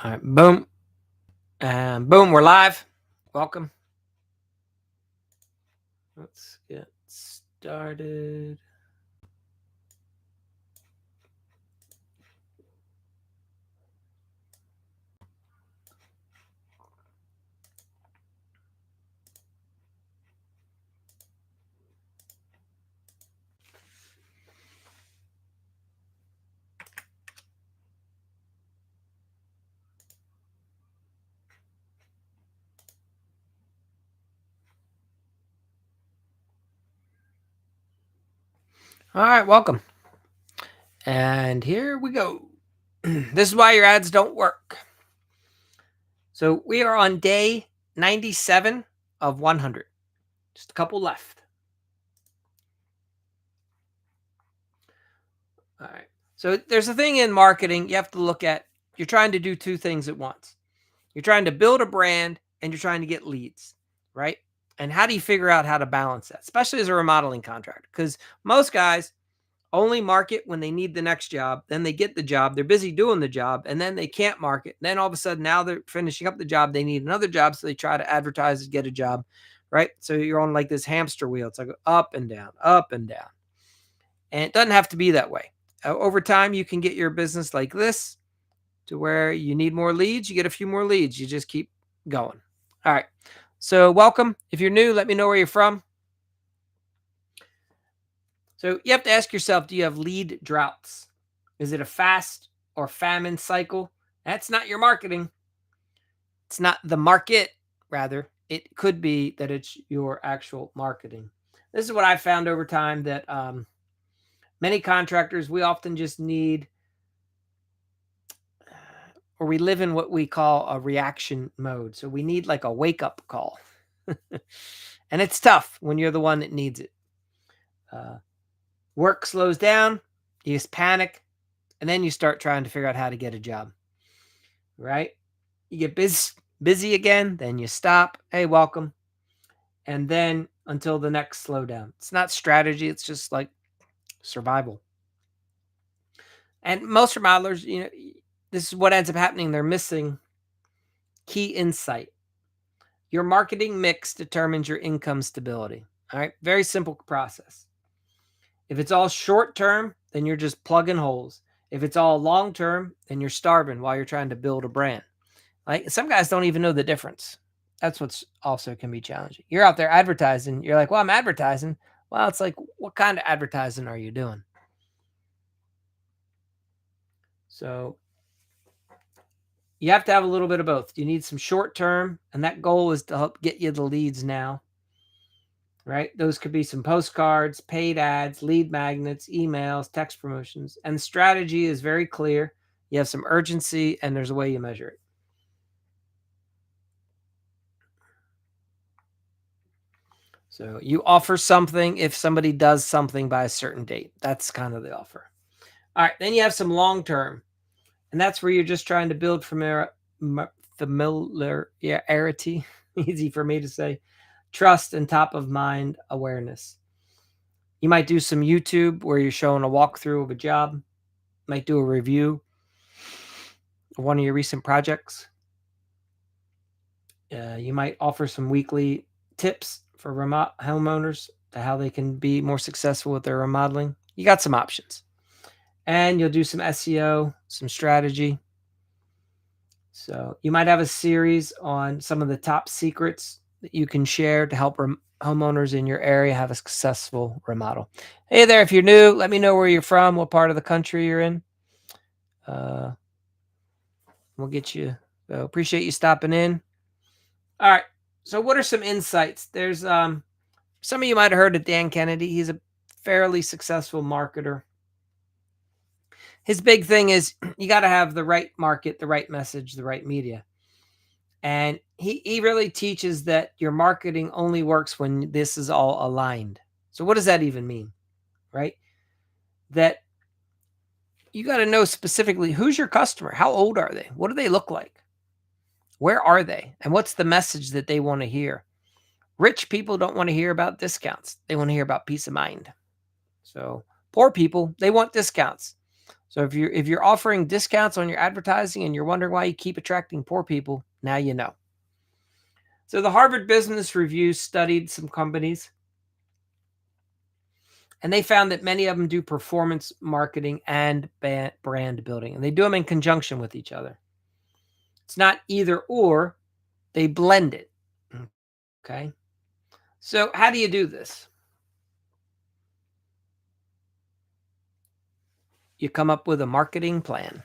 All right, boom. And boom, we're live. Welcome. Let's get started. All right, welcome. And here we go. This is why your ads don't work. So we are on day 97 of 100. Just a couple left. All right. So there's a thing in marketing you have to look at. You're trying to do two things at once. You're trying to build a brand and you're trying to get leads, right? And how do you figure out how to balance that, especially as a remodeling contractor? Because most guys only market when they need the next job. Then they get the job. They're busy doing the job, and then they can't market. Then all of a sudden, now they're finishing up the job. They need another job, so they try to advertise to get a job, right? So you're on like this hamster wheel. It's like up and down, up and down. And it doesn't have to be that way. Over time, you can get your business like this to where you need more leads. You get a few more leads. You just keep going. All right. So welcome. If you're new, let me know where you're from. So you have to ask yourself, do you have lead droughts? Is it a fast or famine cycle? That's not your marketing. It's not the market, rather. It could be that it's your actual marketing. This is what I've found over time that many contractors, we often just need, or we live in what we call a reaction mode. So we need like a wake up call. And it's tough when you're the one that needs it. Work slows down, you just panic, and then you start trying to figure out how to get a job, right? You get busy again, then you stop. Hey, welcome. And then until the next slowdown. It's not strategy, it's just like survival. And most remodelers, this is what ends up happening. They're missing key insight. Your marketing mix determines your income stability. All right. Very simple process. If it's all short term, then you're just plugging holes. If it's all long term, then you're starving while you're trying to build a brand. Like some guys don't even know the difference. That's what's also can be challenging. You're out there advertising. You're like, well, I'm advertising. Well, it's like, what kind of advertising are you doing? So you have to have a little bit of both. You need some short term, and that goal is to help get you the leads now. Right? Those could be some postcards, paid ads, lead magnets, emails, text promotions. And the strategy is very clear. You have some urgency, and there's a way you measure it. So you offer something if somebody does something by a certain date. That's kind of the offer. All right. Then you have some long term, and that's where you're just trying to build familiarity, easy for me to say, trust, and top of mind awareness. You might do some YouTube where you're showing a walkthrough of a job, might do a review of one of your recent projects. You might offer some weekly tips for remote homeowners to how they can be more successful with their remodeling. You got some options. And you'll do some SEO, some strategy. So you might have a series on some of the top secrets that you can share to help homeowners in your area have a successful remodel. Hey there, if you're new, let me know where you're from, what part of the country you're in. We'll get you. So appreciate you stopping in. All right. So what are some insights? There's some of you might have heard of Dan Kennedy. He's a fairly successful marketer. His big thing is you got to have the right market, the right message, the right media. And he really teaches that your marketing only works when this is all aligned. So what does that even mean? Right? That you got to know specifically who's your customer, how old are they? What do they look like? Where are they? And what's the message that they want to hear? Rich people don't want to hear about discounts. They want to hear about peace of mind. So poor people, they want discounts. So if you're offering discounts on your advertising and you're wondering why you keep attracting poor people, now you know. So the Harvard Business Review studied some companies, and they found that many of them do performance marketing and brand building, and they do them in conjunction with each other. It's not either or, they blend it. Okay. So how do you do this? You come up with a marketing plan.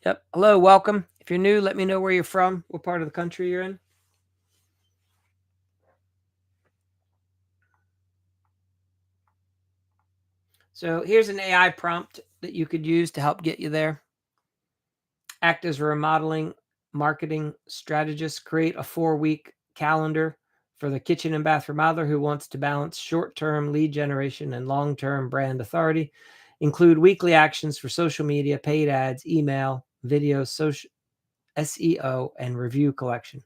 Yep. Hello, welcome. If you're new, let me know where you're from, what part of the country you're in. So here's an AI prompt that you could use to help get you there. Act as a remodeling marketing strategist. Create a 4-week calendar for the kitchen and bath remodeler who wants to balance short-term lead generation and long-term brand authority. Include weekly actions for social media, paid ads, email, video, social SEO, and review collection.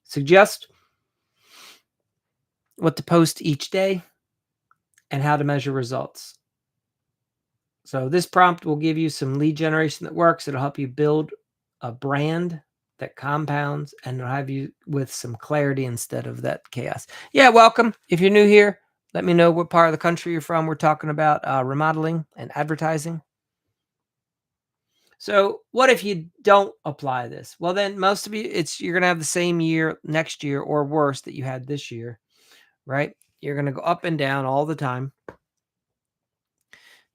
Suggest what to post each day and how to measure results. So this prompt will give you some lead generation that works. It'll help you build a brand that compounds, and it'll have you with some clarity instead of that chaos. Yeah, welcome. If you're new here, let me know what part of the country you're from. We're talking about remodeling and advertising. So what if you don't apply this? Well, then most of you, you're going to have the same year next year or worse that you had this year, right? You're going to go up and down all the time.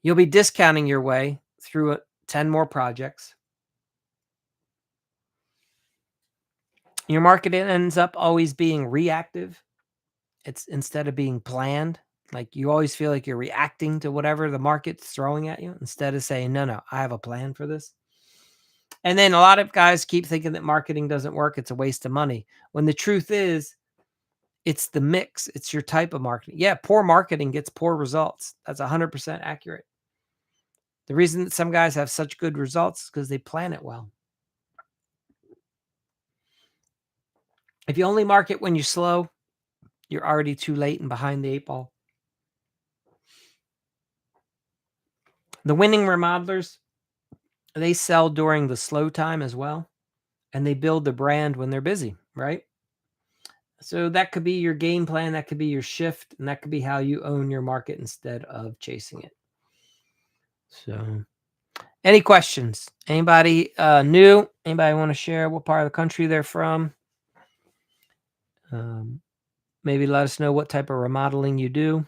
You'll be discounting your way through 10 more projects. Your market ends up always being reactive. It's instead of being planned. Like you always feel like you're reacting to whatever the market's throwing at you instead of saying, no, I have a plan for this. And then a lot of guys keep thinking that marketing doesn't work. It's a waste of money. When the truth is, it's the mix. It's your type of marketing. Yeah, poor marketing gets poor results. That's 100% accurate. The reason that some guys have such good results is because they plan it well. If you only market when you're slow, you're already too late and behind the 8 ball. The winning remodelers, they sell during the slow time as well, and they build the brand when they're busy, right? So that could be your game plan, that could be your shift, and that could be how you own your market instead of chasing it. So any questions? Anybody new? Anybody want to share what part of the country they're from? Maybe let us know what type of remodeling you do.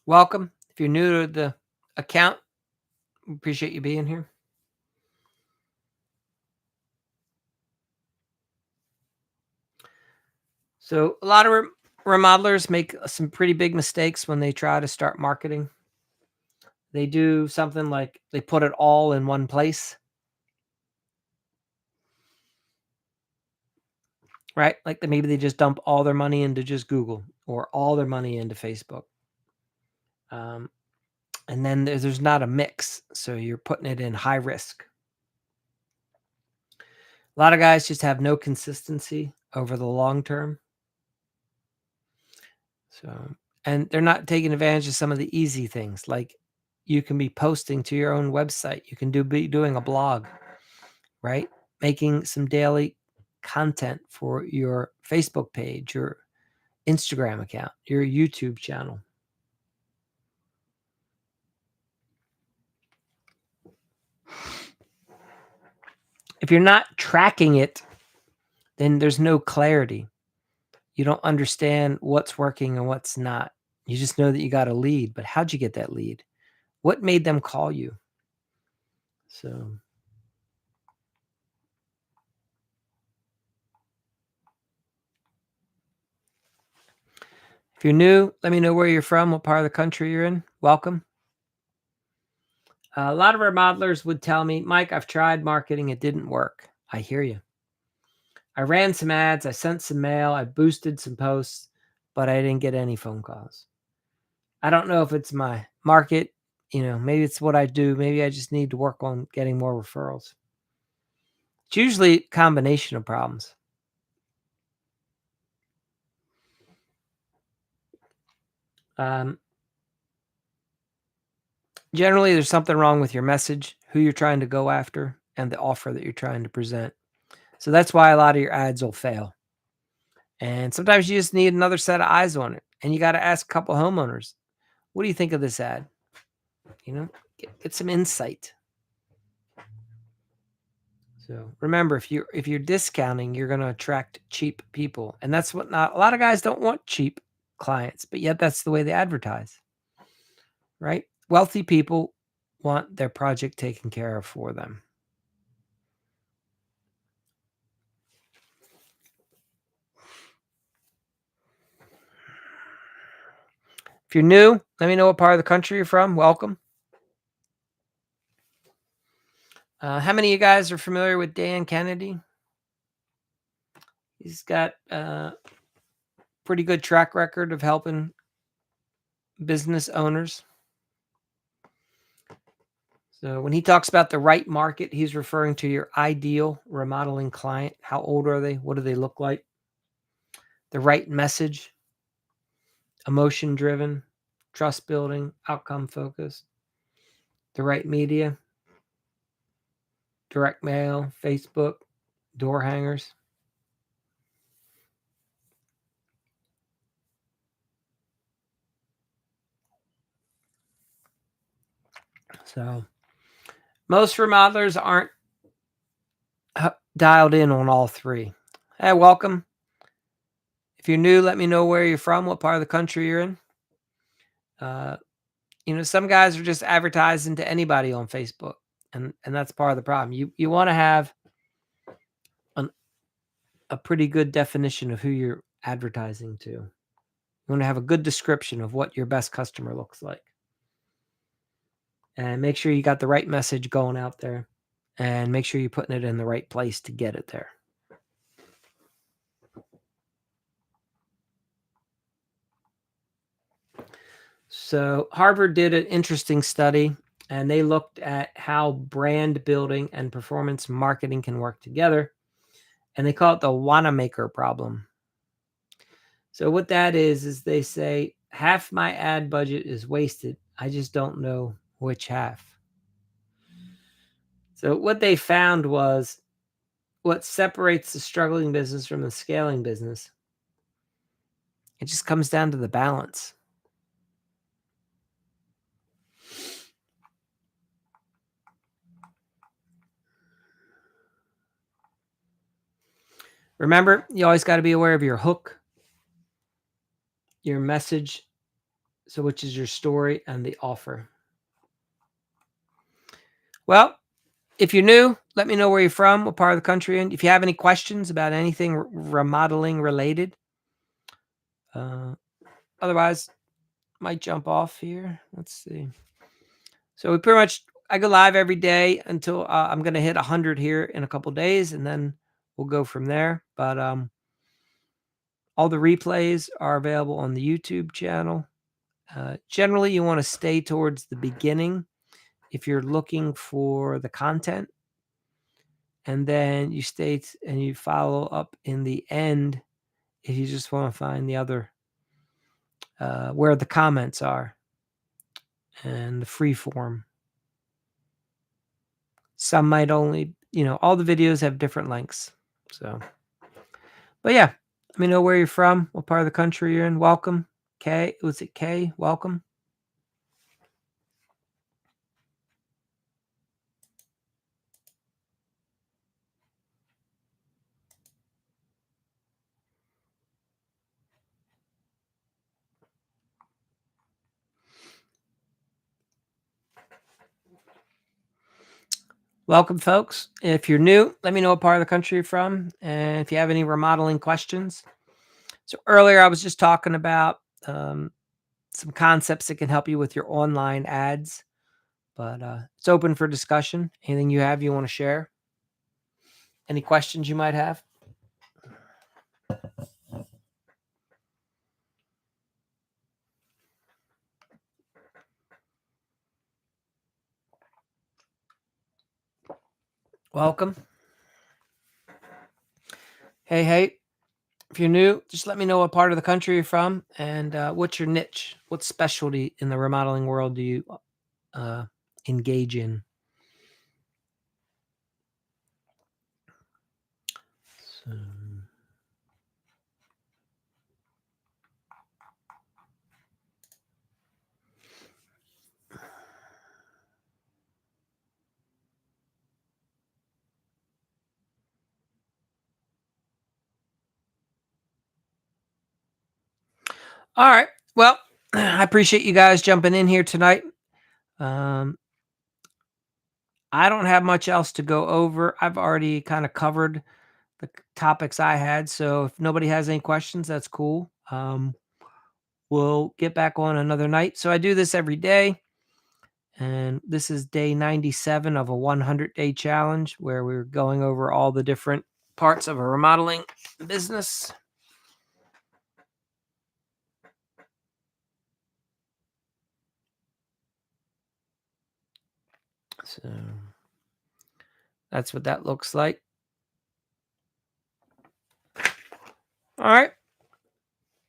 Welcome. If you're new to the account, appreciate you being here. So a lot of remodelers make some pretty big mistakes when they try to start marketing. They do something like they put it all in one place, right? Like maybe they just dump all their money into just Google or all their money into Facebook. And then there's not a mix. So you're putting it in high risk. A lot of guys just have no consistency over the long term. So, and they're not taking advantage of some of the easy things. Like you can be posting to your own website. You can be doing a blog, right? Making some daily content for your Facebook page, your Instagram account, your YouTube channel. If you're not tracking it, then there's no clarity. You don't understand what's working and what's not. You just know that you got a lead, but how'd you get that lead? What made them call you? So if you're new, let me know where you're from, what part of the country you're in. Welcome. A lot of remodelers would tell me, Mike, I've tried marketing. It didn't work. I hear you. I ran some ads. I sent some mail. I boosted some posts, but I didn't get any phone calls. I don't know if it's my market, maybe it's what I do. Maybe I just need to work on getting more referrals. It's usually a combination of problems. Generally, there's something wrong with your message, who you're trying to go after, and the offer that you're trying to present. So that's why a lot of your ads will fail. And sometimes you just need another set of eyes on it. And you got to ask a couple homeowners, what do you think of this ad? Get some insight. So remember, if you're discounting, you're going to attract cheap people. And that's what not a lot of guys don't want cheap clients, but yet that's the way they advertise. Right? Wealthy people want their project taken care of for them. If you're new, let me know what part of the country you're from. Welcome. How many of you guys are familiar with Dan Kennedy? He's got a pretty good track record of helping business owners. So when he talks about the right market, he's referring to your ideal remodeling client. How old are they? What do they look like? The right message, emotion driven, trust building, outcome focused. The right media, direct mail, Facebook, door hangers. So most remodelers aren't dialed in on all three. Hey, welcome. If you're new, let me know where you're from, what part of the country you're in. Some guys are just advertising to anybody on Facebook, and that's part of the problem. You want to have a pretty good definition of who you're advertising to. You want to have a good description of what your best customer looks like. And make sure you got the right message going out there, and make sure you're putting it in the right place to get it there. So Harvard did an interesting study, and they looked at how brand building and performance marketing can work together, and they call it the Wanamaker problem. So what that is they say half my ad budget is wasted. I just don't know which half. So what they found was what separates the struggling business from the scaling business. It just comes down to the balance. Remember, you always got to be aware of your hook, your message, so which is your story, and the offer. Well, if you're new, let me know where you're from, what part of the country you're in. If you have any questions about anything remodeling related, otherwise, might jump off here. Let's see. So I go live every day until I'm going to hit 100 here in a couple days, and then we'll go from there. But all the replays are available on the YouTube channel. Generally, you want to stay towards the beginning if you're looking for the content, and then you stay and you follow up in the end if you just want to find the other where the comments are and the free form. Some might only, all the videos have different lengths. So, but yeah, let me know where you're from, what part of the country you're in. Welcome. Kay, was it Kay? Welcome. Welcome, folks. If you're new, let me know what part of the country you're from, and if you have any remodeling questions. So earlier, I was just talking about some concepts that can help you with your online ads, but it's open for discussion. Anything you want to share? Any questions you might have? Welcome. Hey, if you're new, just let me know what part of the country you're from and what's your niche. What specialty in the remodeling world do you engage in? So, all right. Well, I appreciate you guys jumping in here tonight. Um, I don't have much else to go over. I've already kind of covered the topics I had. So if nobody has any questions, that's cool. We'll get back on another night. So I do this every day. And this is day 97 of a 100-day challenge where we're going over all the different parts of a remodeling business. So that's what that looks like. All right.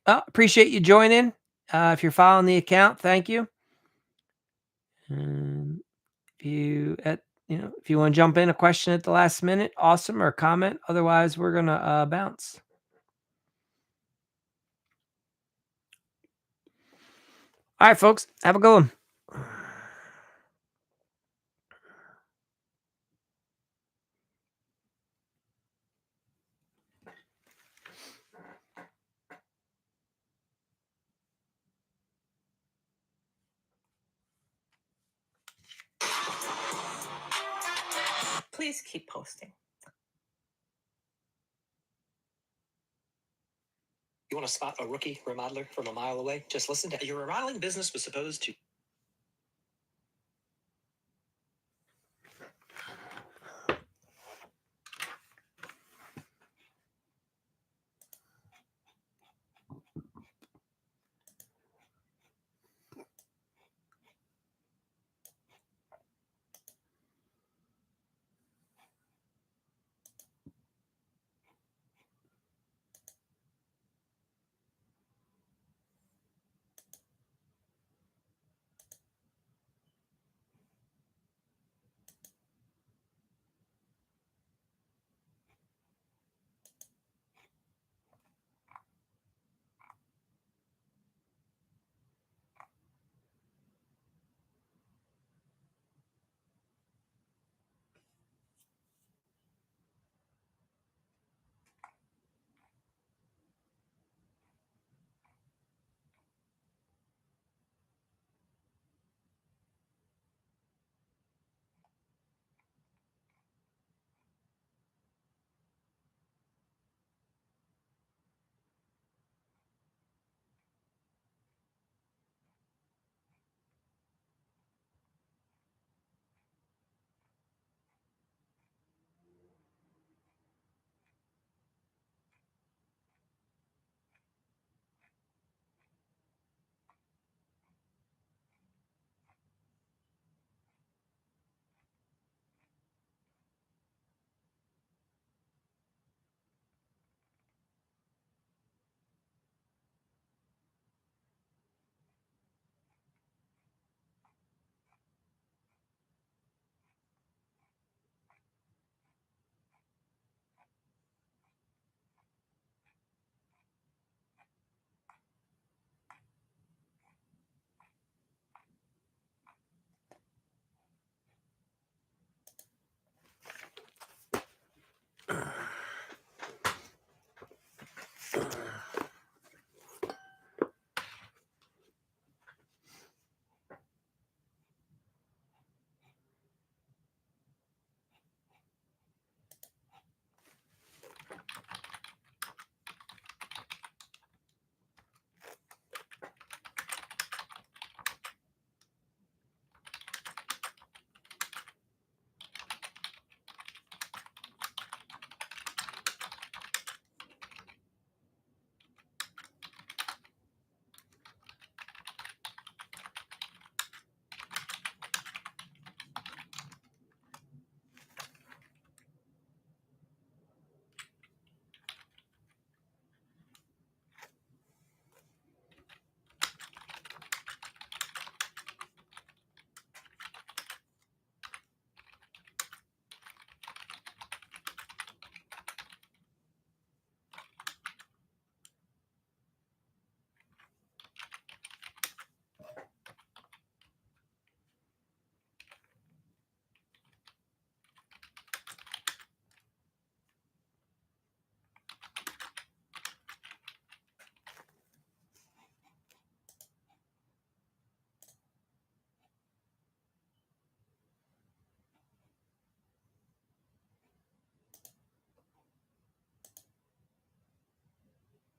Well, appreciate you joining. If you're following the account, thank you. And if you want to jump in a question at the last minute, awesome, or a comment. Otherwise, we're gonna bounce. All right, folks. Have a good one. Please keep posting. You want to spot a rookie remodeler from a mile away? Just listen to your remodeling business was supposed to